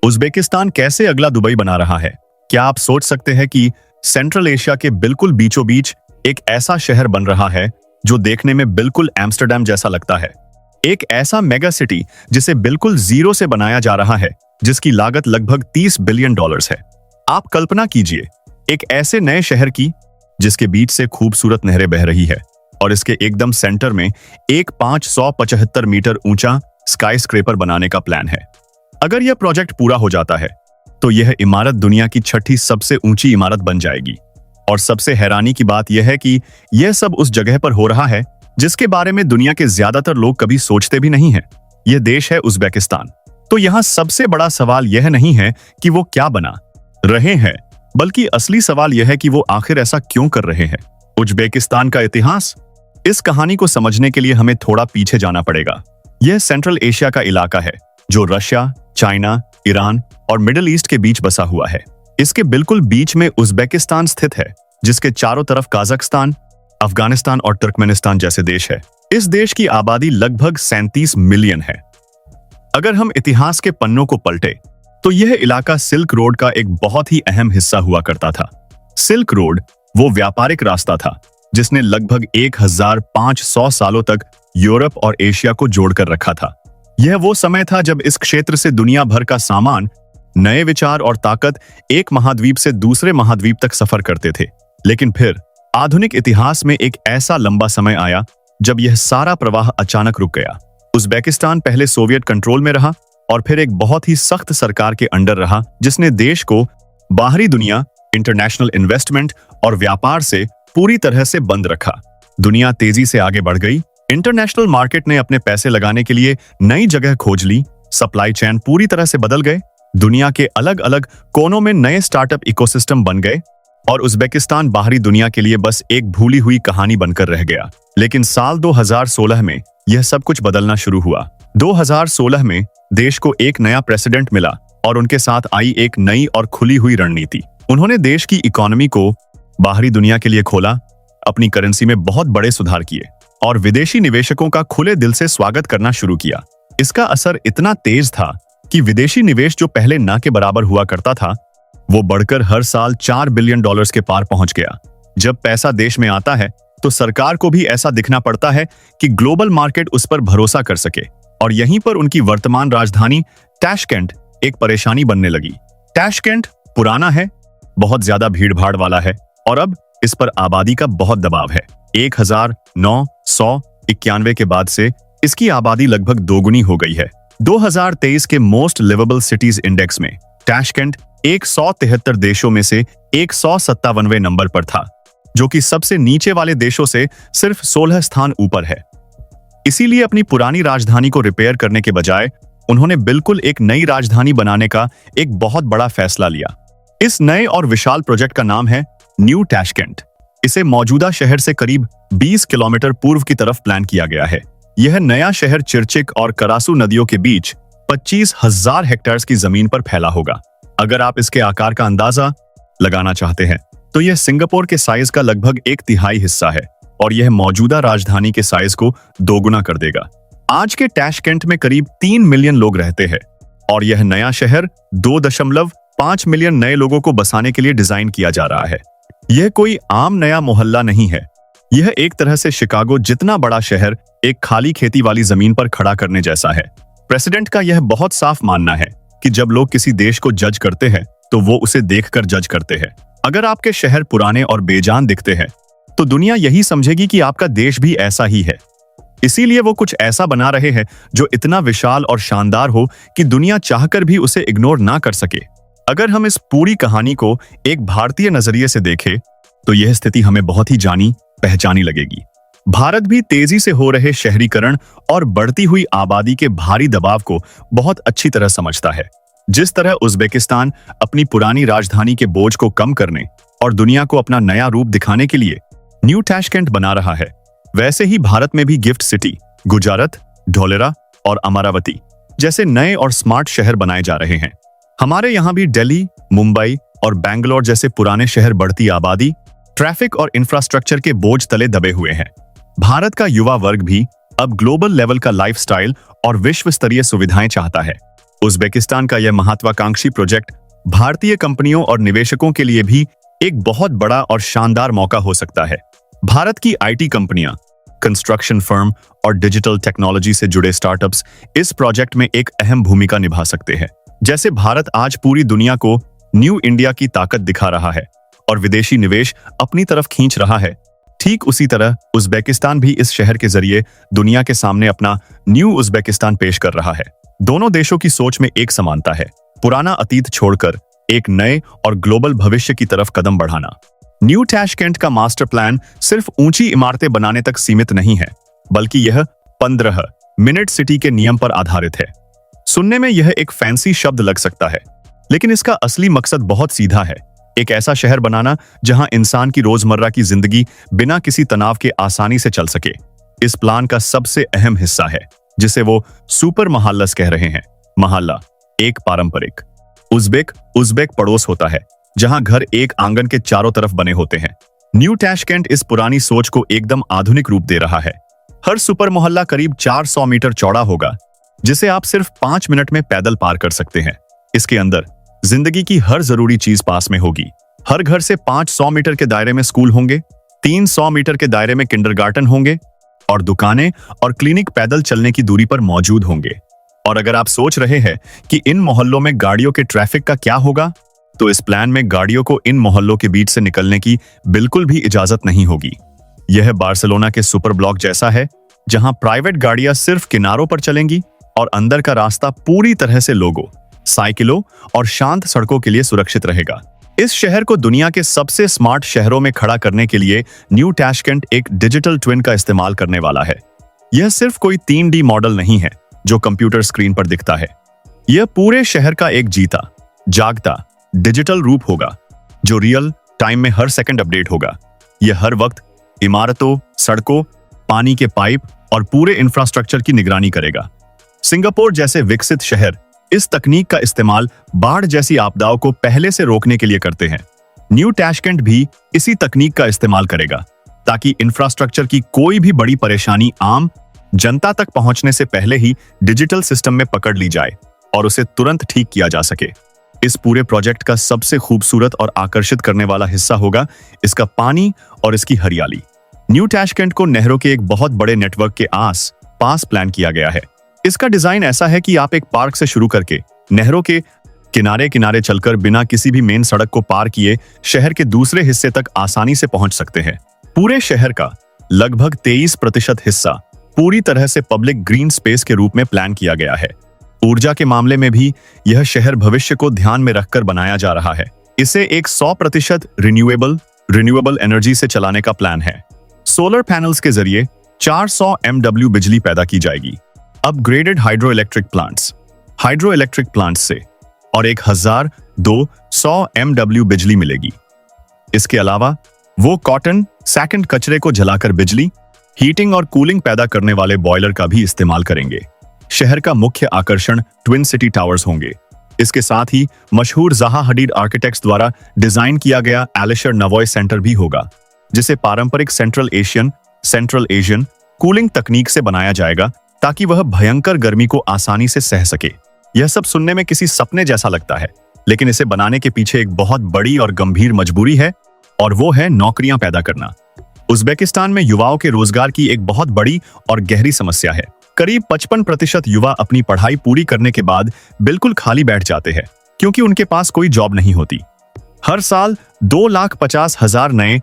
Uzbekistan कैसे अगला Dubai बना रहा है? क्या आप सोच सकते हैं कि सेंट्रल एशिया के बिल्कुल बीचों बीच एक ऐसा शहर बन रहा है जो देखने में बिल्कुल एम्स्टर्डम जैसा लगता है? एक ऐसा मेगा सिटी जिसे बिल्कुल जीरो से बनाया जा रहा है, जिसकी लागत लगभग $30 बिलियन है। आप कल्पना कीजिए एक ऐसे नए शहर की जिसके बीच से खूबसूरत नहरें बह रही है और इसके एकदम सेंटर में एक 575 मीटर ऊंचा स्काई स्क्रेपर बनाने का प्लान है। अगर यह प्रोजेक्ट पूरा हो जाता है तो यह इमारत दुनिया की छठी सबसे ऊंची इमारत बन जाएगी। और सबसे हैरानी की बात यह है कि यह सब उस जगह पर हो रहा है जिसके बारे में दुनिया के ज्यादातर लोग कभी सोचते भी नहीं हैं। यह देश है उज़्बेकिस्तान। तो यहाँ सबसे बड़ा सवाल यह नहीं है कि वो क्या बना रहे हैं, बल्कि असली सवाल यह है कि वो आखिर ऐसा क्यों कर रहे हैं। उज़्बेकिस्तान का इतिहास, इस कहानी को समझने के लिए हमें थोड़ा पीछे जाना पड़ेगा। यह सेंट्रल एशिया का इलाका है जो रशिया, चाइना, ईरान और मिडिल ईस्ट के बीच बसा हुआ है। इसके बिल्कुल बीच में उज़्बेकिस्तान स्थित है, जिसके चारों तरफ कजाकिस्तान, अफगानिस्तान और तुर्कमेनिस्तान जैसे देश है। इस देश की आबादी लगभग 37 मिलियन है। अगर हम इतिहास के पन्नों को पलटे तो यह इलाका सिल्क रोड का एक बहुत ही अहम हिस्सा हुआ करता था। सिल्क रोड वो व्यापारिक रास्ता था जिसने लगभग 1500 सालों तक यूरोप और एशिया को जोड़कर रखा था। यह वो समय था जब इस क्षेत्र से दुनिया भर का सामान, नए विचार और ताकत एक महाद्वीप से दूसरे महाद्वीप तक सफर करते थे। लेकिन फिर आधुनिक इतिहास में एक ऐसा लंबा समय आया जब यह सारा प्रवाह अचानक रुक गया। उज़्बेकिस्तान पहले सोवियत कंट्रोल में रहा और फिर एक बहुत ही सख्त सरकार के अंडर रहा, जिसने देश को बाहरी दुनिया, इंटरनेशनल इन्वेस्टमेंट और व्यापार से पूरी तरह से बंद रखा। दुनिया तेजी से आगे बढ़ गई। इंटरनेशनल मार्केट ने अपने पैसे लगाने के लिए नई जगह खोज ली। सप्लाई चेन पूरी तरह से बदल गए। दुनिया के अलग अलग कोनों में नए स्टार्टअप इकोसिस्टम बन गए और उज़्बेकिस्तान बाहरी दुनिया के लिए बस एक भूली हुई कहानी बनकर रह गया। लेकिन साल 2016 में यह सब कुछ बदलना शुरू हुआ। 2016 में देश को एक नया प्रेसिडेंट मिला और उनके साथ आई एक नई और खुली हुई रणनीति। उन्होंने देश की इकोनॉमी को बाहरी दुनिया के लिए खोला, अपनी करेंसी में बहुत बड़े सुधार किए और विदेशी निवेशकों का खुले दिल से स्वागत करना शुरू किया। इसका असर इतना तेज था कि विदेशी निवेश जो पहले ना के बराबर हुआ करता था, वो बढ़कर हर साल $4 बिलियन के पार पहुंच गया। जब पैसा देश में आता है तो सरकार को भी ऐसा दिखना पड़ता है कि ग्लोबल मार्केट उस पर भरोसा कर सके। और यहीं पर उनकी वर्तमान राजधानी ताशकेंट एक परेशानी बनने लगी। ताशकेंट पुराना है, बहुत ज्यादा भीड़ भाड़ वाला है और अब इस पर आबादी का बहुत दबाव है। 1991 के बाद से इसकी आबादी लगभग दोगुनी हो गई है। 2023 के मोस्ट लिवेबल सिटीज इंडेक्स में ताशकेंट 173 देशों में से 157वें नंबर पर था, जो कि सबसे नीचे वाले देशों से सिर्फ 16 स्थान ऊपर है। इसीलिए अपनी पुरानी राजधानी को रिपेयर करने के बजाय उन्होंने बिल्कुल एक नई राजधानी बनाने का एक बहुत बड़ा फैसला लिया। इस नए और विशाल प्रोजेक्ट का नाम है न्यू ताशकेंट। इसे मौजूदा शहर से करीब 20 किलोमीटर पूर्व की तरफ प्लान किया गया है। यह नया शहर चिरचिक और करासू नदियों के बीच 25,000 हेक्टेयर की जमीन पर फैला होगा। अगर आप इसके आकार का अंदाजा लगाना चाहते हैं तो यह सिंगापुर के साइज का लगभग 1/3 हिस्सा है और यह मौजूदा राजधानी के साइज को दोगुना कर देगा। आज के ताशकेंट में करीब 3 मिलियन लोग रहते हैं और यह नया शहर 2.5 मिलियन नए लोगों को बसाने के लिए डिजाइन किया जा रहा है। यह कोई आम नया मोहल्ला नहीं है। यह एक तरह से शिकागो जितना बड़ा शहर एक खाली खेती वाली जमीन पर खड़ा करने जैसा है। प्रेसिडेंट का यह बहुत साफ मानना है कि जब लोग किसी देश को जज करते हैं तो वो उसे देखकर जज करते हैं। अगर आपके शहर पुराने और बेजान दिखते हैं तो दुनिया यही समझेगी कि आपका देश भी ऐसा ही है। इसीलिए वो कुछ ऐसा बना रहे हैं जो इतना विशाल और शानदार हो कि दुनिया चाहकर भी उसे इग्नोर ना कर सके। अगर हम इस पूरी कहानी को एक भारतीय नजरिए से देखें तो यह स्थिति हमें बहुत ही जानी पहचानी लगेगी। भारत भी तेजी से हो रहे शहरीकरण और बढ़ती हुई आबादी के भारी दबाव को बहुत अच्छी तरह समझता है। जिस तरह उज़्बेकिस्तान अपनी पुरानी राजधानी के बोझ को कम करने और दुनिया को अपना नया रूप दिखाने के लिए न्यू ताशकेंट बना रहा है, वैसे ही भारत में भी गिफ्ट सिटी, गुजरात, ढोलेरा और अमरावती जैसे नए और स्मार्ट शहर बनाए जा रहे हैं। हमारे यहाँ भी दिल्ली, मुंबई और बैंगलोर जैसे पुराने शहर बढ़ती आबादी, ट्रैफिक और इंफ्रास्ट्रक्चर के बोझ तले दबे हुए हैं। भारत का युवा वर्ग भी अब ग्लोबल लेवल का लाइफस्टाइल और विश्व स्तरीय सुविधाएं चाहता है। उज़्बेकिस्तान का यह महत्वाकांक्षी प्रोजेक्ट भारतीय कंपनियों और निवेशकों के लिए भी एक बहुत बड़ा और शानदार मौका हो सकता है। भारत की आईटी कंपनियां, कंस्ट्रक्शन फर्म और डिजिटल टेक्नोलॉजी से जुड़े स्टार्टअप्स इस प्रोजेक्ट में एक अहम भूमिका निभा सकते हैं। जैसे भारत आज पूरी दुनिया को न्यू इंडिया की ताकत दिखा रहा है और विदेशी निवेश अपनी तरफ खींच रहा है, ठीक उसी तरह उज़्बेकिस्तान भी इस शहर के जरिए दुनिया के सामने अपना न्यू उज़्बेकिस्तान पेश कर रहा है। दोनों देशों की सोच में एक समानता है, पुराना अतीत छोड़कर एक नए और ग्लोबल भविष्य की तरफ कदम बढ़ाना। न्यू टैशकेंट का मास्टर प्लान सिर्फ ऊंची इमारतें बनाने तक सीमित नहीं है, बल्कि यह 15 मिनट सिटी के नियम पर आधारित है। सुनने में यह एक फैंसी शब्द लग सकता है, लेकिन इसका असली मकसद बहुत सीधा है, एक ऐसा शहर बनाना जहां इंसान की रोजमर्रा की जिंदगी बिना किसी तनाव के आसानी से चल सके। इस प्लान का सबसे अहम हिस्सा है जिसे वो सुपर मोहल्लास कह रहे हैं। मोहल्ला एक पारंपरिक उज़्बेक पड़ोस होता है, जहां घर एक आंगन के चारों तरफ बने होते हैं। न्यू टैशकेंट इस पुरानी सोच को एकदम आधुनिक रूप दे रहा है। हर सुपर मोहल्ला करीब 400 मीटर चौड़ा होगा, जिसे आप सिर्फ 5 मिनट में पैदल पार कर सकते हैं। इसके अंदर जिंदगी की हर जरूरी चीज पास में होगी। हर घर से 500 मीटर के दायरे में स्कूल होंगे, 300 मीटर के दायरे में किंडरगार्टन होंगे और दुकानें और क्लिनिक पैदल चलने की दूरी पर मौजूद होंगे। और अगर आप सोच रहे हैं कि इन मोहल्लों में गाड़ियों के ट्रैफिक का क्या होगा, तो इस प्लान में गाड़ियों को इन मोहल्लों के बीच से निकलने की बिल्कुल भी इजाजत नहीं होगी। यह बार्सिलोना के सुपर ब्लॉक जैसा है, जहां प्राइवेट गाड़ियां सिर्फ किनारों पर चलेंगी और अंदर का रास्ता पूरी तरह से लोगों, साइकिलों और शांत सड़कों के लिए सुरक्षित रहेगा। इस शहर को दुनिया के सबसे स्मार्ट शहरों में खड़ा करने के लिए न्यू टैशकेंट एक डिजिटल ट्विन का इस्तेमाल करने वाला है। यह सिर्फ कोई 3D मॉडल नहीं है जो कंप्यूटर स्क्रीन पर दिखता है। यह पूरे शहर का एक जीता जागता डिजिटल रूप होगा, जो रियल टाइम में हर सेकंड अपडेट होगा। यह हर वक्त इमारतों, सड़कों, पानी के पाइप और पूरे इंफ्रास्ट्रक्चर की निगरानी करेगा। सिंगापुर जैसे विकसित शहर इस तकनीक का इस्तेमाल बाढ़ जैसी आपदाओं को पहले से रोकने के लिए करते हैं। न्यू टैशकेंट भी इसी तकनीक का इस्तेमाल करेगा, ताकि इंफ्रास्ट्रक्चर की कोई भी बड़ी परेशानी आम जनता तक पहुंचने से पहले ही डिजिटल सिस्टम में पकड़ ली जाए और उसे तुरंत ठीक किया जा सके। इस पूरे प्रोजेक्ट का सबसे खूबसूरत और आकर्षित करने वाला हिस्सा होगा इसका पानी और इसकी हरियाली। न्यू टैशकेंट को नहरों के एक बहुत बड़े नेटवर्क के आस पास प्लान किया गया है। इसका डिजाइन ऐसा है कि आप एक पार्क से शुरू करके नहरों के किनारे किनारे चलकर बिना किसी भी मेन सड़क को पार किए शहर के दूसरे हिस्से तक आसानी से पहुंच सकते हैं। पूरे शहर का लगभग 23% हिस्सा पूरी तरह से पब्लिक ग्रीन स्पेस के रूप में प्लान किया गया है। ऊर्जा के मामले में भी यह शहर भविष्य को ध्यान में रखकर बनाया जा रहा है। इसे एक 100% रिन्यूएबल एनर्जी से चलाने का प्लान है। सोलर पैनल्स के जरिए 400 MW बिजली पैदा की जाएगी। अपग्रेडेड हाइड्रो इलेक्ट्रिक प्लांट्स से और 1200 MW बिजली मिलेगी। इसके अलावा वो कॉटन सेकंड कचरे को जलाकर बिजली, हीटिंग और कूलिंग पैदा करने वाले बॉयलर का भी इस्तेमाल करेंगे। शहर का मुख्य आकर्षण ट्विन सिटी टावर्स होंगे। इसके साथ ही मशहूर ज़ाहा हडीड आर्किटेक्ट्स द्वारा डिजाइन किया गया एलिशर नवॉय सेंटर भी होगा, जिसे पारंपरिक सेंट्रल एशियन कूलिंग तकनीक से बनाया जाएगा, ताकि वह भयंकर गर्मी को आसानी से सह सके। यह सब सुनने में किसी सपने जैसा लगता है, लेकिन इसे बनाने के पीछे एक बहुत बड़ी और गंभीर मजबूरी है, और वो है नौकरियां पैदा करना। उज़्बेकिस्तान में युवाओं के रोजगार की एक बहुत बड़ी और गहरी समस्या है। करीब 55% युवा अपनी पढ़ाई पूरी करने के बाद बिल्कुल खाली बैठ जाते हैं, क्योंकि उनके पास कोई जॉब नहीं होती। हर साल 2,50,000 नए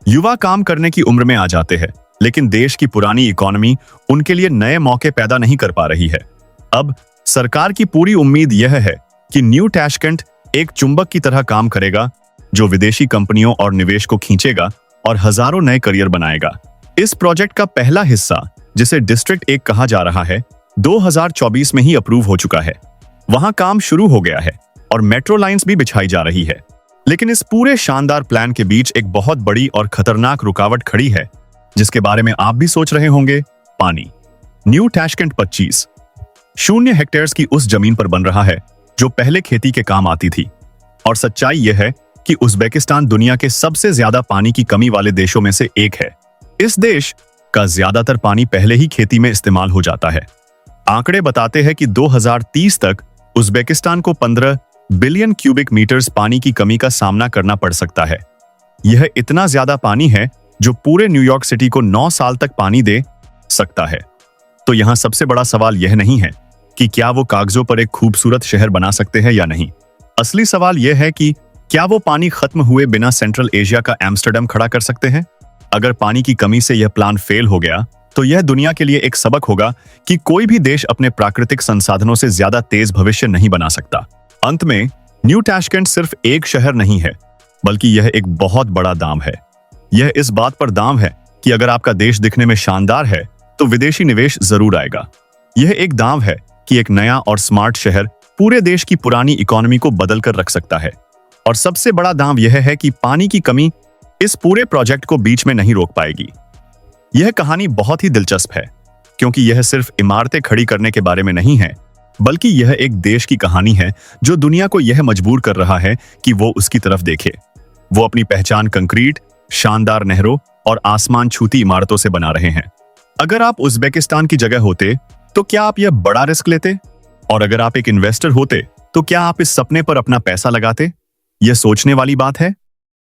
युवा काम करने की उम्र में आ जाते हैं, लेकिन देश की पुरानी इकोनॉमी उनके लिए नए मौके पैदा नहीं कर पा रही है। अब सरकार की पूरी उम्मीद यह है कि न्यू टैशकेंट एक चुंबक की तरह काम करेगा, जो विदेशी कंपनियों और निवेश को खींचेगा और हजारों नए करियर बनाएगा। इस प्रोजेक्ट का पहला हिस्सा, जिसे डिस्ट्रिक्ट 1 कहा जा रहा है, 2024 में ही अप्रूव हो चुका है। वहां काम शुरू हो गया है और मेट्रो लाइंस भी बिछाई जा रही है। लेकिन इस पूरे शानदार प्लान के बीच एक बहुत बड़ी और खतरनाक रुकावट खड़ी है, जिसके बारे में आप भी सोच रहे होंगे। पानी। न्यू टैशकेंट 25 हेक्टेयर्स की उस जमीन पर बन रहा है जो पहले खेती के काम आती थी, और सच्चाई यह है कि उज़्बेकिस्तान दुनिया के सबसे ज्यादा पानी की कमी वाले देशों में से एक है। इस देश का ज्यादातर पानी पहले ही खेती में इस्तेमाल हो जाता है। आंकड़े बताते हैं कि 2030 तक उज़्बेकिस्तान को 15 बिलियन क्यूबिक मीटर्स पानी की कमी का सामना करना पड़ सकता है। यह इतना ज्यादा पानी है जो पूरे न्यूयॉर्क सिटी को 9 साल तक पानी दे सकता है। तो यहां सबसे बड़ा सवाल यह नहीं है कि क्या वो कागजों पर एक खूबसूरत शहर बना सकते हैं या नहीं। असली सवाल यह है कि क्या वो पानी खत्म हुए बिना सेंट्रल एशिया का एम्स्टर्डम खड़ा कर सकते हैं। अगर पानी की कमी से यह प्लान फेल हो गया तो यह दुनिया के लिए एक सबक होगा कि कोई भी देश अपने प्राकृतिक संसाधनों से ज्यादा तेज भविष्य नहीं बना सकता। अंत में न्यू ताशकेंट सिर्फ एक शहर नहीं है, बल्कि यह एक बहुत बड़ा दाम है। यह इस बात पर दाम है कि अगर आपका देश दिखने में शानदार है तो विदेशी निवेश जरूर आएगा। यह एक दाम है कि एक नया और स्मार्ट शहर पूरे देश की पुरानी इकोनॉमी को बदल कर रख सकता है। और सबसे बड़ा दाम यह है कि पानी की कमी इस पूरे प्रोजेक्ट को बीच में नहीं रोक पाएगी। यह कहानी बहुत ही दिलचस्प है क्योंकि यह सिर्फ इमारतें खड़ी करने के बारे में नहीं है, बल्कि यह एक देश की कहानी है जो दुनिया को यह मजबूर कर रहा है कि वो उसकी तरफ देखे। वो अपनी पहचान कंक्रीट, शानदार नहरों और आसमान छूती इमारतों से बना रहे हैं। अगर आप उज़्बेकिस्तान की जगह होते तो क्या आप यह बड़ा रिस्क लेते? और अगर आप एक इन्वेस्टर होते तो क्या आप इस सपने पर अपना पैसा लगाते? यह सोचने वाली बात है।